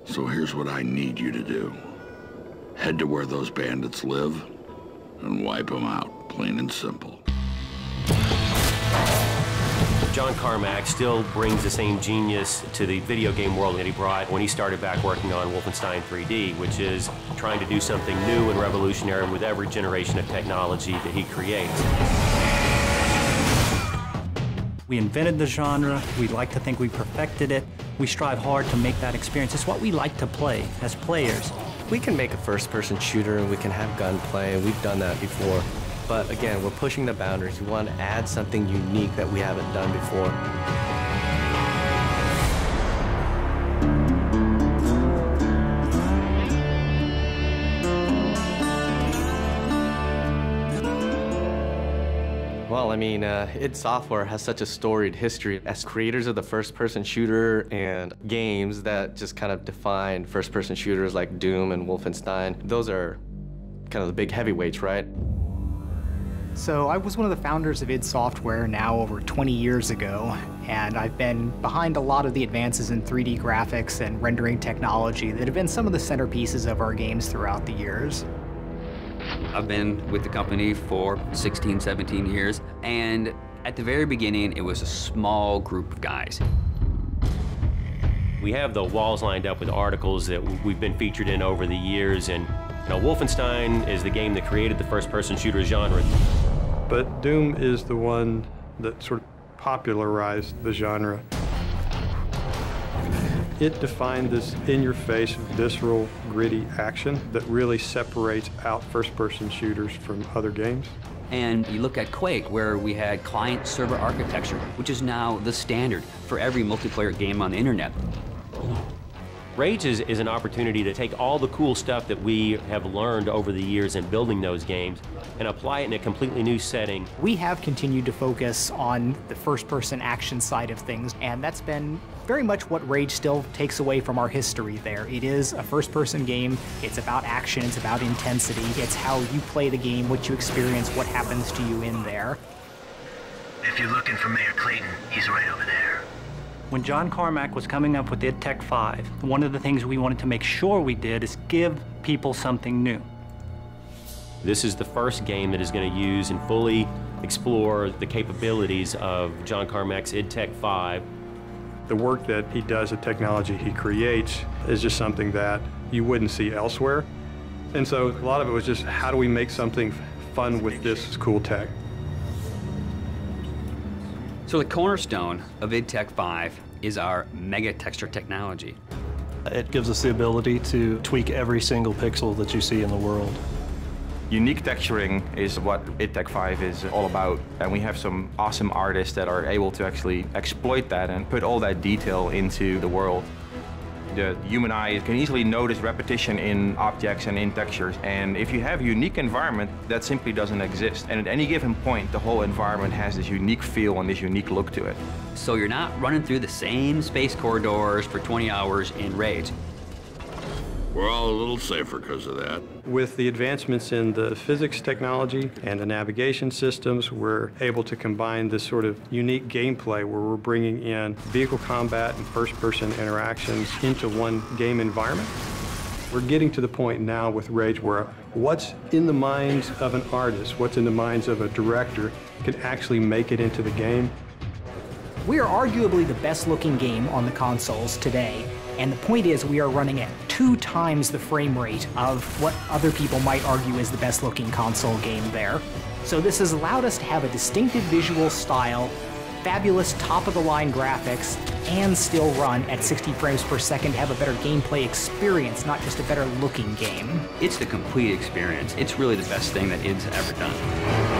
So here's what I need you to do. Head to where those bandits live and wipe them out, plain and simple. John Carmack still brings the same genius to the video game world that he brought when he started back working on Wolfenstein 3D, which is trying to do something new and revolutionary with every generation of technology that he creates. We invented the genre. We like to think we perfected it. We strive hard to make that experience. It's what we like to play as players. We can make a first-person shooter and we can have gunplay, and we've done that before. But again, we're pushing the boundaries. We want to add something unique that we haven't done before. Well, I mean, id Software has such a storied history as creators of the first-person shooter and games that just kind of define first-person shooters like Doom and Wolfenstein. Those are kind of the big heavyweights, right? So I was one of the founders of id Software now over 20 years ago, and I've been behind a lot of the advances in 3D graphics and rendering technology that have been some of the centerpieces of our games throughout the years. I've been with the company for 16, 17 years, and at the very beginning, it was a small group of guys. We have the walls lined up with articles that we've been featured in over the years, and Wolfenstein is the game that created the first-person shooter genre. But Doom is the one that sort of popularized the genre. It defined this in-your-face, visceral, gritty action that really separates out first-person shooters from other games. And you look at Quake, where we had client-server architecture, which is now the standard for every multiplayer game on the internet. Rage is an opportunity to take all the cool stuff that we have learned over the years in building those games and apply it in a completely new setting. We have continued to focus on the first-person action side of things, and that's been very much what Rage still takes away from our history there. It is a first-person game. It's about action. It's about intensity. It's how you play the game, what you experience, what happens to you in there. If you're looking for Mayor Clayton, he's right over there. When John Carmack was coming up with id Tech 5, one of the things we wanted to make sure we did is give people something new. This is the first game that is going to use and fully explore the capabilities of John Carmack's id Tech 5. The work that he does, the technology he creates, is just something that you wouldn't see elsewhere. And so a lot of it was just, how do we make something fun with this cool tech? So the cornerstone of id Tech 5 is our mega texture technology. It gives us the ability to tweak every single pixel that you see in the world. Unique texturing is what id Tech 5 is all about, and we have some awesome artists that are able to actually exploit that and put all that detail into the world. The human eye can easily notice repetition in objects and in textures, and if you have a unique environment, that simply doesn't exist. And at any given point, the whole environment has this unique feel and this unique look to it. So you're not running through the same space corridors for 20 hours in Rage. We're all a little safer because of that. With the advancements in the physics technology and the navigation systems, we're able to combine this sort of unique gameplay where we're bringing in vehicle combat and first-person interactions into one game environment. We're getting to the point now with Rage where what's in the minds of an artist, what's in the minds of a director, can actually make it into the game. We are arguably the best-looking game on the consoles today. And the point is, we are running at 2 times the frame rate of what other people might argue is the best-looking console game there. So this has allowed us to have a distinctive visual style, fabulous top-of-the-line graphics, and still run at 60 frames per second to have a better gameplay experience, not just a better-looking game. It's the complete experience. It's really the best thing that id's ever done.